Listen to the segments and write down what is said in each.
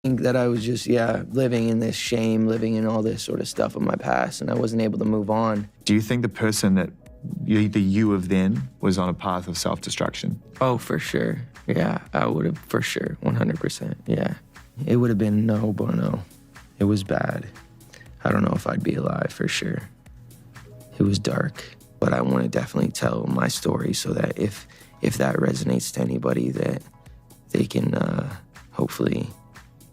think that I was just, living in this shame, living in all this sort of stuff of my past, and I wasn't able to move on. Do you think the person that the you of then was on a path of self-destruction? Oh, for sure. Yeah, I would have, for sure, 100%, yeah. It would have been no bueno. It was bad. I don't know if I'd be alive, for sure. It was dark, but I want to definitely tell my story so that if that resonates to anybody, that they can hopefully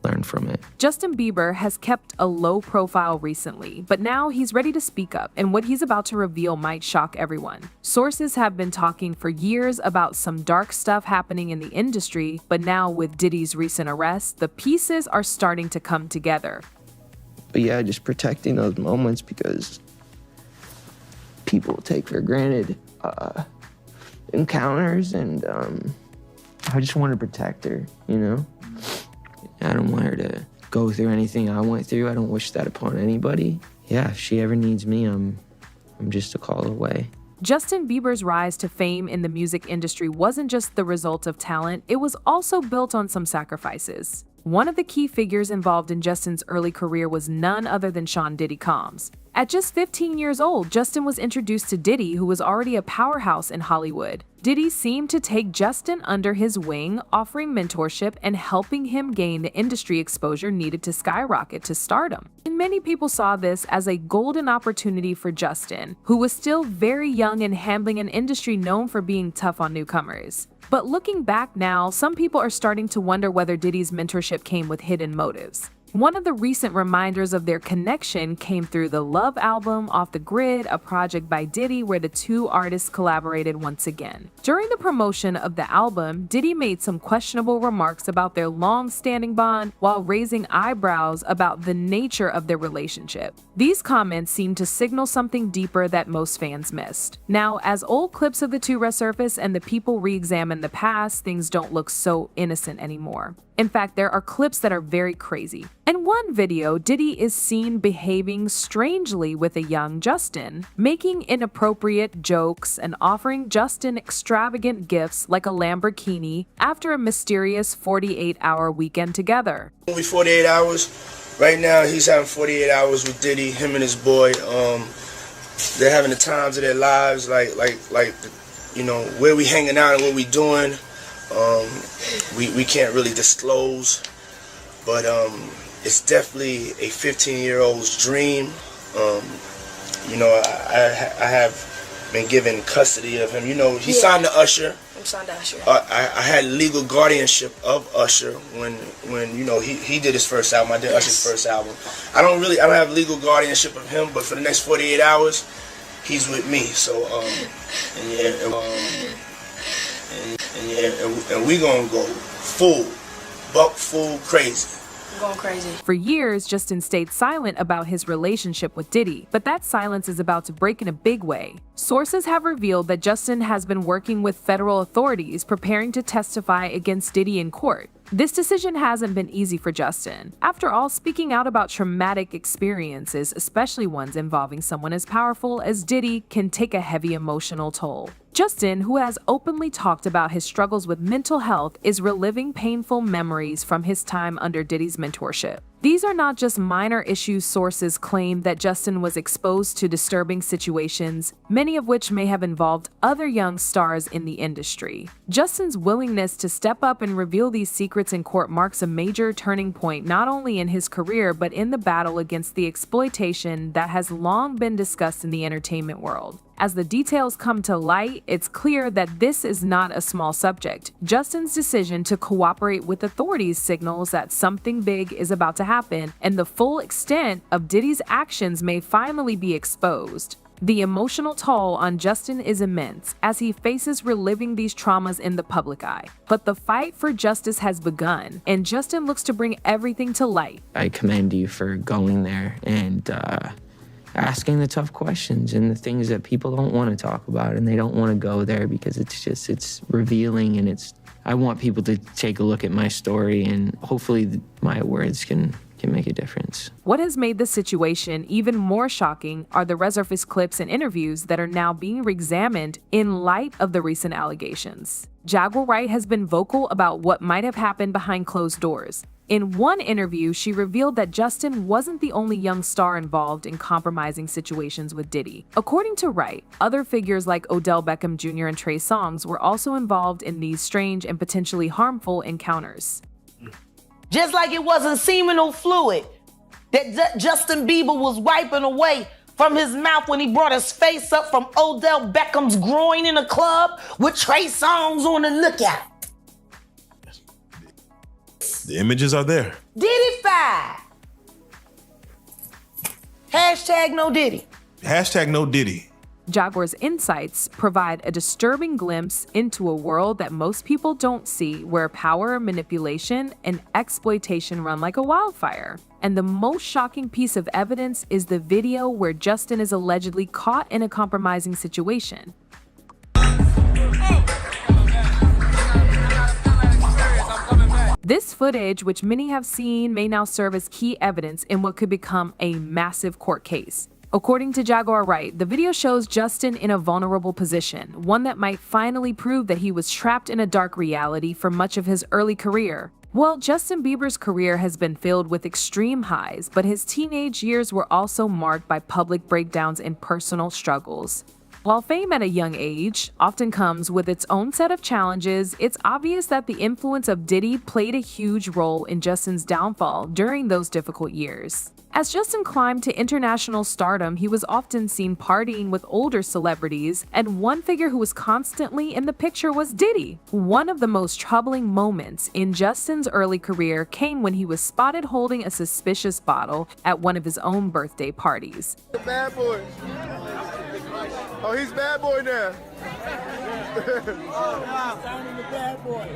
learn from it. Justin Bieber has kept a low profile recently, but now he's ready to speak up, and what he's about to reveal might shock everyone. Sources have been talking for years about some dark stuff happening in the industry, but now with Diddy's recent arrest, the pieces are starting to come together. But yeah, just protecting those moments, because people take for granted encounters, and I just want to protect her, you know? I don't want her to go through anything I went through. I don't wish that upon anybody. Yeah, if she ever needs me, I'm just a call away. Justin Bieber's rise to fame in the music industry wasn't just the result of talent, it was also built on some sacrifices. One of the key figures involved in Justin's early career was none other than Sean Diddy Combs. At just 15 years old, Justin was introduced to Diddy, who was already a powerhouse in Hollywood. Diddy seemed to take Justin under his wing, offering mentorship and helping him gain the industry exposure needed to skyrocket to stardom. And many people saw this as a golden opportunity for Justin, who was still very young and handling an industry known for being tough on newcomers. But looking back now, some people are starting to wonder whether Diddy's mentorship came with hidden motives. One of the recent reminders of their connection came through the Love album, Off the Grid, a project by Diddy where the two artists collaborated once again. During the promotion of the album, Diddy made some questionable remarks about their long-standing bond while raising eyebrows about the nature of their relationship. These comments seemed to signal something deeper that most fans missed. Now, as old clips of the two resurface and the people re-examine the past, things don't look so innocent anymore. In fact, there are clips that are very crazy. In one video, Diddy is seen behaving strangely with a young Justin, making inappropriate jokes and offering Justin extravagant gifts like a Lamborghini after a mysterious 48-hour weekend together. Only 48 hours. Right now, he's having 48 hours with Diddy, him and his boy. They're having the times of their lives, like you know, where we hanging out and what we doing. We can't really disclose, but it's definitely a 15-year-old's dream. You know, I have been given custody of him. You know, he signed to Usher. I'm signed to Usher. I had legal guardianship of Usher when you know he did his first album. I did Usher's first album. I don't have legal guardianship of him, but for the next 48 hours, he's with me. So and we gonna go full crazy. Going crazy. For years, Justin stayed silent about his relationship with Diddy, but that silence is about to break in a big way. Sources have revealed that Justin has been working with federal authorities preparing to testify against Diddy in court. This decision hasn't been easy for Justin. After all, speaking out about traumatic experiences, especially ones involving someone as powerful as Diddy, can take a heavy emotional toll. Justin, who has openly talked about his struggles with mental health, is reliving painful memories from his time under Diddy's mentorship. These are not just minor issues. Sources claim that Justin was exposed to disturbing situations, many of which may have involved other young stars in the industry. Justin's willingness to step up and reveal these secrets in court marks a major turning point not only in his career but in the battle against the exploitation that has long been discussed in the entertainment world. As the details come to light, it's clear that this is not a small subject. Justin's decision to cooperate with authorities signals that something big is about to happen, and the full extent of Diddy's actions may finally be exposed. The emotional toll on Justin is immense as he faces reliving these traumas in the public eye. But the fight for justice has begun, and Justin looks to bring everything to light. I commend you for going there and asking the tough questions and the things that people don't want to talk about, and they don't want to go there because it's revealing, and I want people to take a look at my story, and hopefully my words can make a difference. What has made the situation even more shocking are the resurface clips and interviews that are now being re-examined in light of the recent allegations. Jaguar Wright has been vocal about what might have happened behind closed doors. In one interview, she revealed that Justin wasn't the only young star involved in compromising situations with Diddy. According to Wright, other figures like Odell Beckham Jr. and Trey Songz were also involved in these strange and potentially harmful encounters. Just like it wasn't seminal fluid that Justin Bieber was wiping away from his mouth when he brought his face up from Odell Beckham's groin in a club with Trey Songz on the lookout. The images are there. Diddy-fied. Hashtag no Diddy. Hashtag no Diddy. Jaguar's insights provide a disturbing glimpse into a world that most people don't see, where power, manipulation, and exploitation run like a wildfire. And the most shocking piece of evidence is the video where Justin is allegedly caught in a compromising situation. This footage, which many have seen, may now serve as key evidence in what could become a massive court case. According to Jaguar Wright, the video shows Justin in a vulnerable position, one that might finally prove that he was trapped in a dark reality for much of his early career. Well, Justin Bieber's career has been filled with extreme highs, but his teenage years were also marked by public breakdowns and personal struggles. While fame at a young age often comes with its own set of challenges, it's obvious that the influence of Diddy played a huge role in Justin's downfall during those difficult years. As Justin climbed to international stardom, he was often seen partying with older celebrities, and one figure who was constantly in the picture was Diddy. One of the most troubling moments in Justin's early career came when he was spotted holding a suspicious bottle at one of his own birthday parties. The bad boy. Oh, he's bad boy now. Signing the bad boy.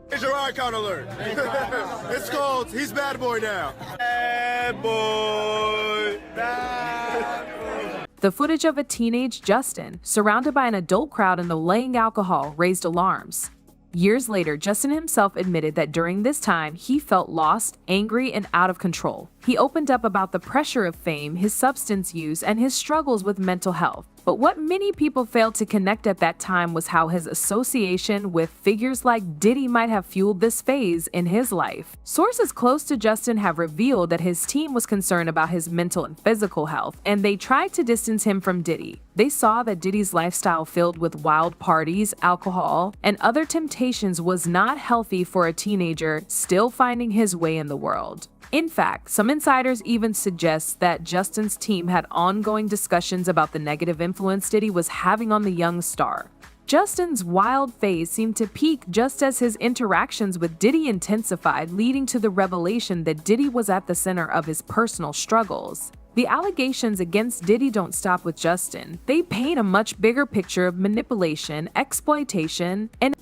Here's your icon alert. It's called He's Bad Boy Now. Bad boy. Bad boy. The footage of a teenage Justin, surrounded by an adult crowd and laying alcohol, raised alarms. Years later, Justin himself admitted that during this time, he felt lost, angry, and out of control. He opened up about the pressure of fame, his substance use, and his struggles with mental health. But what many people failed to connect at that time was how his association with figures like Diddy might have fueled this phase in his life. Sources close to Justin have revealed that his team was concerned about his mental and physical health, and they tried to distance him from Diddy. They saw that Diddy's lifestyle filled with wild parties, alcohol, and other temptations was not healthy for a teenager still finding his way in the world. In fact, some insiders even suggest that Justin's team had ongoing discussions about the negative influence Diddy was having on the young star. Justin's wild phase seemed to peak just as his interactions with Diddy intensified, leading to the revelation that Diddy was at the center of his personal struggles. The allegations against Diddy don't stop with Justin. They paint a much bigger picture of manipulation, exploitation, and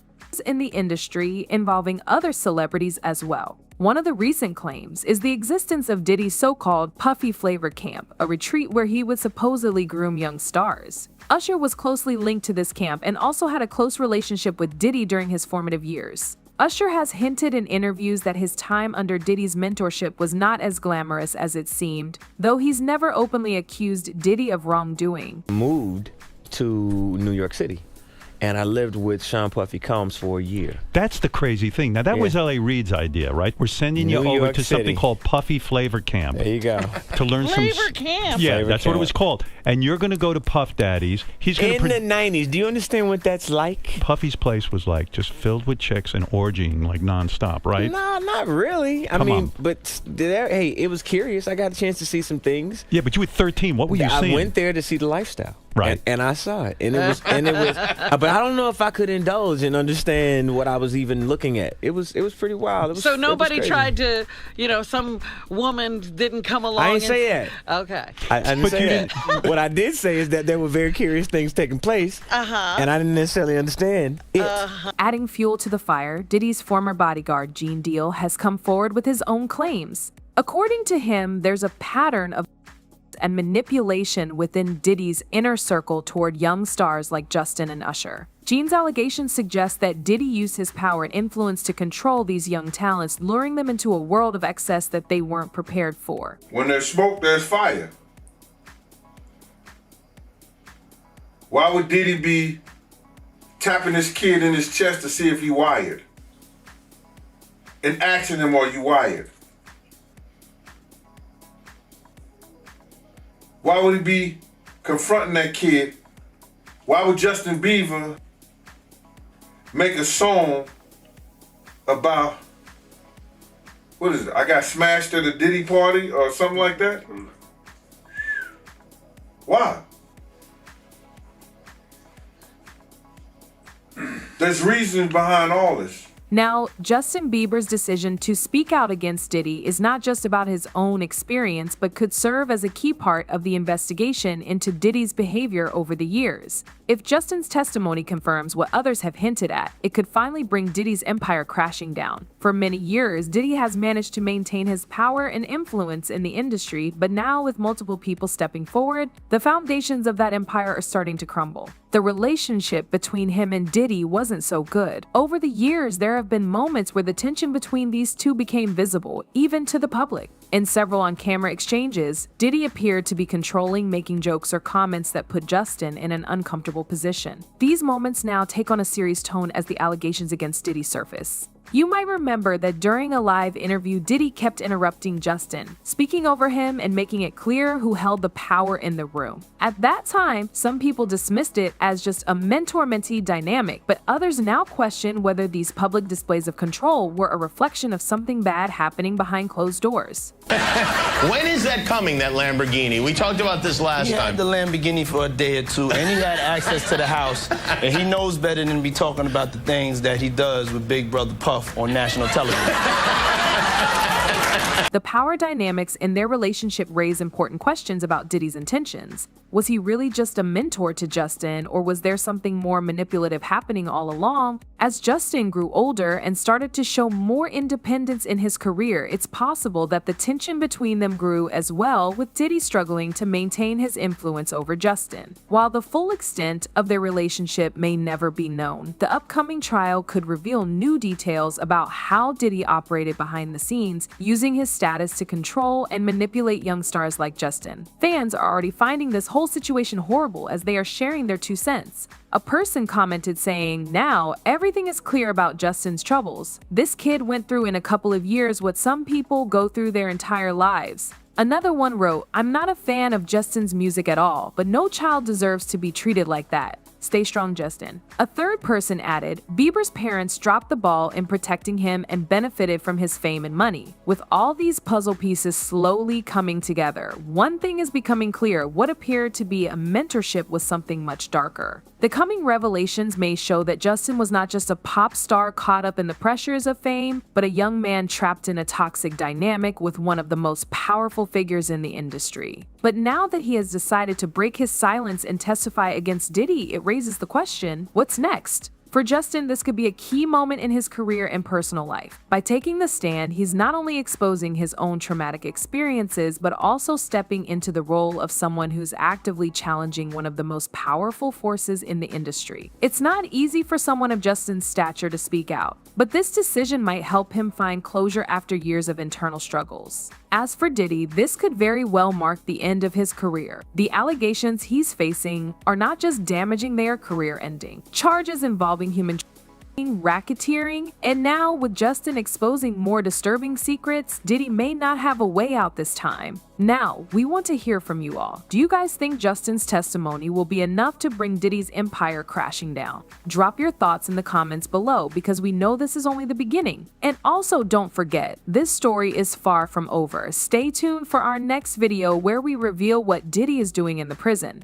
in the industry involving other celebrities as well. One of the recent claims is the existence of Diddy's so-called Puffy Flavor Camp, a retreat where he would supposedly groom young stars. Usher was closely linked to this camp and also had a close relationship with Diddy during his formative years. Usher has hinted in interviews that his time under Diddy's mentorship was not as glamorous as it seemed, though he's never openly accused Diddy of wrongdoing. Moved to New York City, and I lived with Sean Puffy Combs for a year. That's the crazy thing. Now, that was L.A. Reid's idea, right? We're sending you New over York to City. something called Puffy Flavor Camp. There you go. To learn Flavor Camp. Yeah, Flavor that's what it Camp. was called. And you're going to go to Puff Daddy's. He's going In to the 90s, do you understand what that's like? Puffy's place was like just filled with chicks and orgying like nonstop, right? No, not really. I Come mean, on. but hey, it was curious. I got a chance to see some things. Yeah, but you were 13. What were you I seeing? went there to see the lifestyle. Right. And I saw it. And it was but I don't know if I could indulge and understand what I was even looking at. It was pretty wild. It was, So nobody it was crazy. tried to, some woman didn't come along. I didn't say that. Okay. I didn't But say you that. What I did say is that there were very curious things taking place. And I didn't necessarily understand it. Adding fuel to the fire, Diddy's former bodyguard, Gene Deal, has come forward with his own claims. According to him, there's a pattern of and manipulation within Diddy's inner circle toward young stars like Justin and Usher. Gene's allegations suggest that Diddy used his power and influence to control these young talents, luring them into a world of excess that they weren't prepared for. When there's smoke, there's fire. Why would Diddy be tapping his kid in his chest to see if he wired? and asking them, are you wired? Why would he be confronting that kid? Why would Justin Bieber make a song about, what is it? I got smashed at a Diddy party or something like that? Why? There's reasons behind all this. Now, Justin Bieber's decision to speak out against Diddy is not just about his own experience, but could serve as a key part of the investigation into Diddy's behavior over the years. If Justin's testimony confirms what others have hinted at, it could finally bring Diddy's empire crashing down. For many years, Diddy has managed to maintain his power and influence in the industry, but now with multiple people stepping forward, the foundations of that empire are starting to crumble. The relationship between him and Diddy wasn't so good. Over the years, there have been moments where the tension between these two became visible, even to the public. In several on-camera exchanges, Diddy appeared to be controlling, making jokes or comments that put Justin in an uncomfortable position. These moments now take on a serious tone as the allegations against Diddy surface. You might remember that during a live interview, Diddy kept interrupting Justin, speaking over him and making it clear who held the power in the room. At that time, some people dismissed it as just a mentor-mentee dynamic, but others now question whether these public displays of control were a reflection of something bad happening behind closed doors. When is that coming, that Lamborghini? We talked about this last time. He had the Lamborghini for a day or two, and he had access to the house, and he knows better than to be talking about the things that he does with Big Brother Puff on national television. The power dynamics in their relationship raise important questions about Diddy's intentions. Was he really just a mentor to Justin, or was there something more manipulative happening all along? As Justin grew older and started to show more independence in his career, it's possible that the tension between them grew as well, with Diddy struggling to maintain his influence over Justin. While the full extent of their relationship may never be known, the upcoming trial could reveal new details about how Diddy operated behind the scenes, using his status to control and manipulate young stars like Justin. Fans are already finding this whole situation horrible as they are sharing their 2 cents. A person commented saying, "Now, everything is clear about Justin's troubles. This kid went through in a couple of years what some people go through their entire lives." Another one wrote, "I'm not a fan of Justin's music at all, but no child deserves to be treated like that. Stay strong, Justin." A third person added, "Bieber's parents dropped the ball in protecting him and benefited from his fame and money." With all these puzzle pieces slowly coming together, one thing is becoming clear: what appeared to be a mentorship was something much darker. The coming revelations may show that Justin was not just a pop star caught up in the pressures of fame, but a young man trapped in a toxic dynamic with one of the most powerful figures in the industry. But now that he has decided to break his silence and testify against Diddy, it raises the question, what's next? For Justin, this could be a key moment in his career and personal life. By taking the stand, he's not only exposing his own traumatic experiences, but also stepping into the role of someone who's actively challenging one of the most powerful forces in the industry. It's not easy for someone of Justin's stature to speak out, but this decision might help him find closure after years of internal struggles. As for Diddy, this could very well mark the end of his career. The allegations he's facing are not just damaging, they are career-ending. Charges involving human trafficking, racketeering, and now with Justin exposing more disturbing secrets, Diddy may not have a way out this time. Now, we want to hear from you all. Do you guys think Justin's testimony will be enough to bring Diddy's empire crashing down? Drop your thoughts in the comments below, because we know this is only the beginning. And also, don't forget, this story is far from over. Stay tuned for our next video where we reveal what Diddy is doing in the prison.